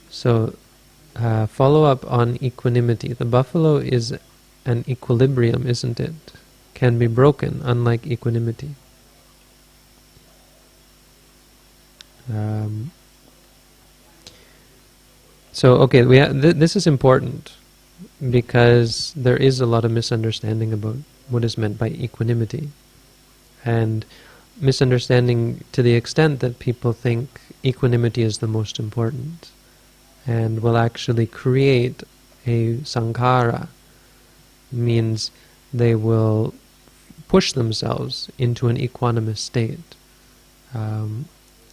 So, follow up on equanimity. The buffalo is an equilibrium, isn't it? Can be broken, unlike equanimity. So, okay, this is important because there is a lot of misunderstanding about what is meant by equanimity, and misunderstanding to the extent that people think equanimity is the most important and will actually create a sankhara, means they will push themselves into an equanimous state, and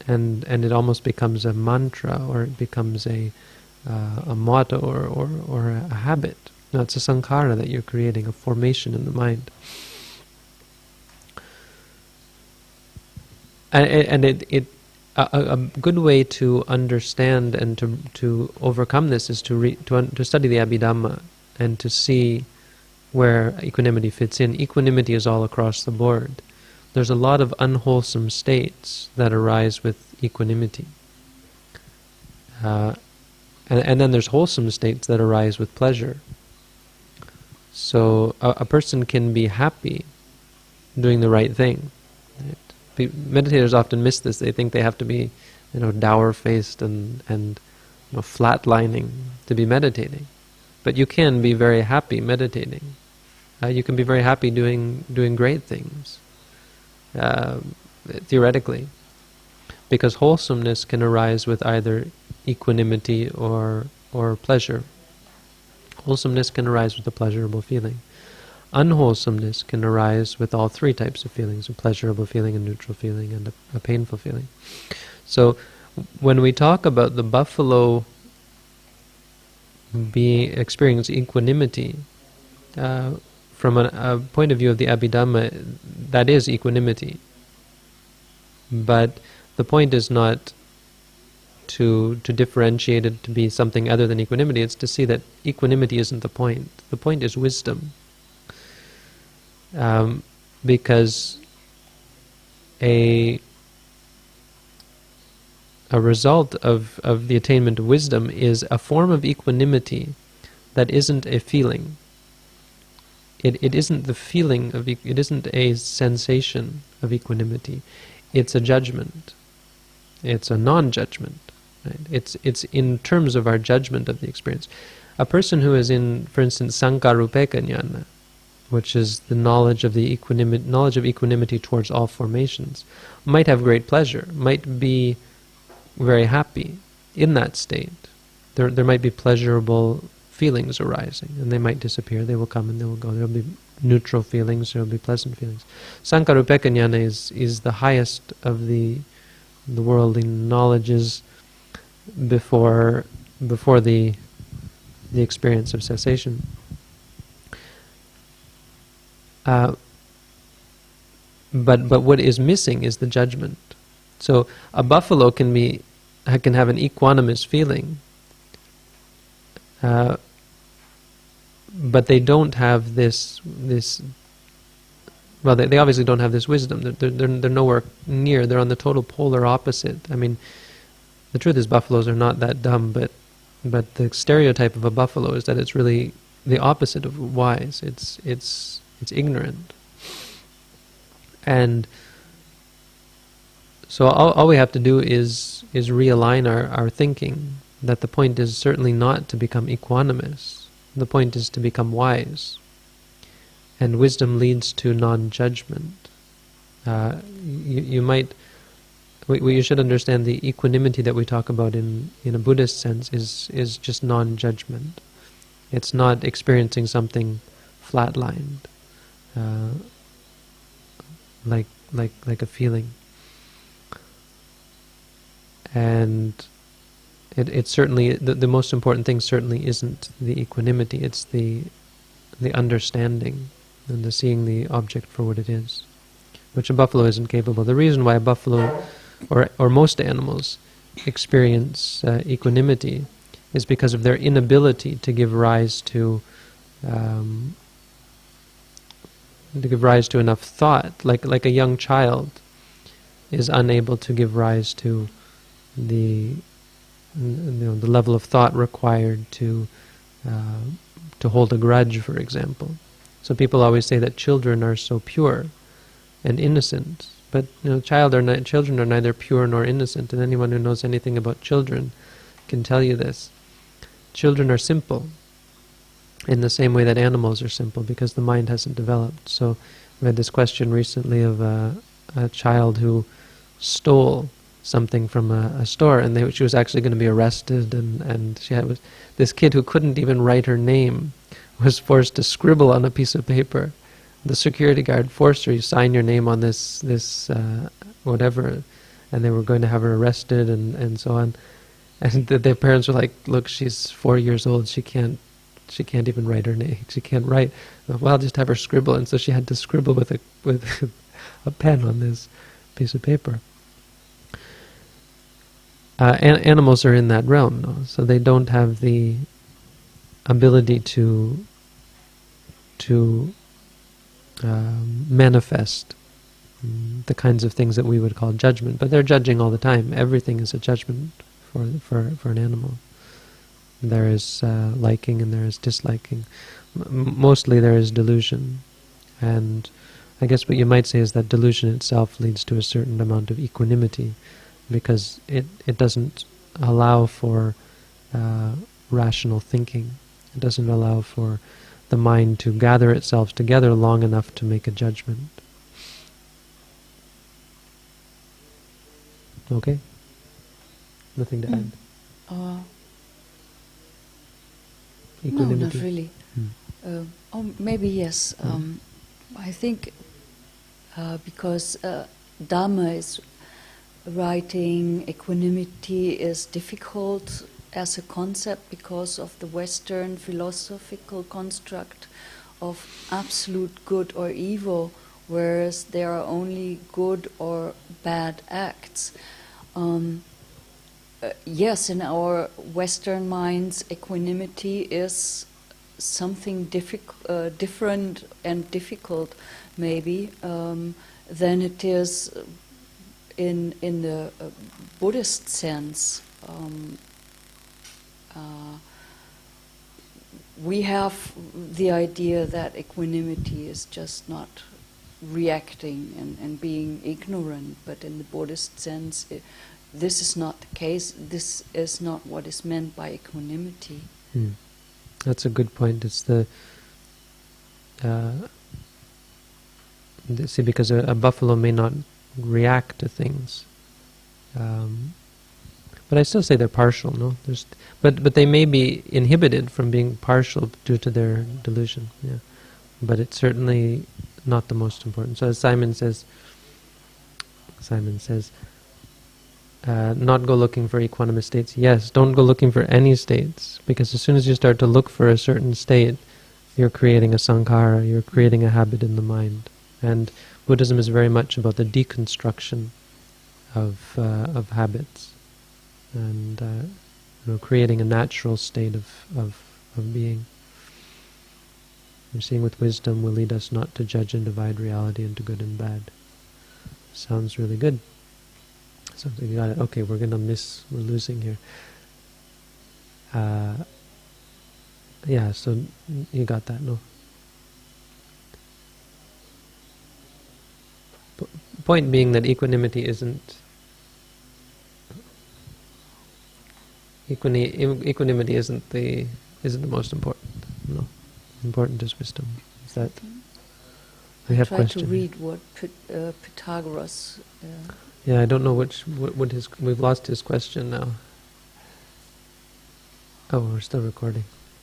it almost becomes a mantra, or it becomes a motto, or a habit. No, it's a sankhara that you're creating, a formation in the mind. And a good way to understand and to overcome this is to study the Abhidhamma and to see where equanimity fits in. Equanimity is all across the board. There's a lot of unwholesome states that arise with equanimity. And then there's wholesome states that arise with pleasure. So a person can be happy doing the right thing. Right? Meditators often miss this. They think they have to be, dour-faced and flatlining to be meditating. But you can be very happy meditating. You can be very happy doing great things, theoretically, because wholesomeness can arise with either equanimity or pleasure. Wholesomeness can arise with a pleasurable feeling. Unwholesomeness can arise with all three types of feelings: a pleasurable feeling, a neutral feeling, and a painful feeling. So when we talk about the buffalo experiencing equanimity, from a point of view of the Abhidhamma, that is equanimity. But the point is not to differentiate it to be something other than equanimity. It's to see that equanimity isn't the point. The point is wisdom. Because a result of the attainment of wisdom is a form of equanimity that isn't a feeling. It isn't the feeling of it isn't a sensation of equanimity. It's a judgment. It's a non-judgment. Right? It's in terms of our judgment of the experience. A person who is in, for instance, sankarupeka jnana, which is the knowledge of equanimity towards all formations, might have great pleasure, might be very happy in that state. There might be pleasurable feelings arising, and they might disappear. They will come and they will go. There will be neutral feelings. There will be pleasant feelings. Sankarupeka jnana is the highest of the worldly knowledges before the experience of cessation. But what is missing is the judgment. So a buffalo can have an equanimous feeling, but they don't have this. Well, they obviously don't have this wisdom. They're nowhere near. They're on the total polar opposite. I mean, the truth is buffaloes are not that dumb, but the stereotype of a buffalo is that it's really the opposite of wise. It's ignorant. And so all we have to do is realign our thinking, that the point is certainly not to become equanimous. The point is to become wise. And wisdom leads to non-judgment. You should understand the equanimity that we talk about in a Buddhist sense is just non-judgment. It's not experiencing something flatlined, like a feeling. And it's certainly the most important thing. Certainly isn't the equanimity. It's the understanding and the seeing the object for what it is, which a buffalo isn't capable. The reason why a buffalo or most animals experience equanimity is because of their inability to give rise to enough thought. Like a young child is unable to give rise to the the level of thought required to hold a grudge, for example. So people always say that children are so pure and innocent, but children are neither pure nor innocent, and anyone who knows anything about children can tell you this. Children are simple in the same way that animals are simple, because the mind hasn't developed. So we had this question recently of a child who stole something from a store, and she was actually going to be arrested, and this kid who couldn't even write her name was forced to scribble on a piece of paper. The security guard forced her, you sign your name on this whatever, and they were going to have her arrested and so on. And their parents were like, look, she's 4 years old, she can't even write her name, she can't write. Well, just have her scribble. And so she had to scribble with a pen on this piece of paper. Animals are in that realm, no? So they don't have the ability to manifest the kinds of things that we would call judgment, but they're judging all the time. Everything is a judgment for an animal. There is liking and there is disliking. Mostly there is delusion, and I guess what you might say is that delusion itself leads to a certain amount of equanimity, because it doesn't allow for rational thinking. It doesn't allow for the mind to gather itself together long enough to make a judgment. Okay? Nothing to add? Equanimity? No, not really. Maybe yes. I think because Dhamma is writing, equanimity is difficult as a concept because of the Western philosophical construct of absolute good or evil, whereas there are only good or bad acts. Yes, in our Western minds, equanimity is something different and difficult, maybe, than it is in the Buddhist sense. We have the idea that equanimity is just not reacting and being ignorant, but in the Buddhist sense, this is not the case. This is not what is meant by equanimity. That's a good point. It's see, because a buffalo may not react to things, but I still say they're partial. No, but they may be inhibited from being partial due to their delusion. Yeah, but it's certainly not the most important. So as Simon says, not go looking for equanimous states. Yes, don't go looking for any states, because as soon as you start to look for a certain state, you're creating a sankhara, you're creating a habit in the mind. And Buddhism is very much about the deconstruction of habits, and creating a natural state of being. We're seeing with wisdom will lead us not to judge and divide reality into good and bad. Sounds really good. So you got it. Okay, we're losing here. Yeah, so you got that, no? Point being that equanimity isn't the most important. No, important is wisdom. Is that? We have try to read what Pythagoras. Yeah, I don't know what his. We've lost his question now. Oh, we're still recording.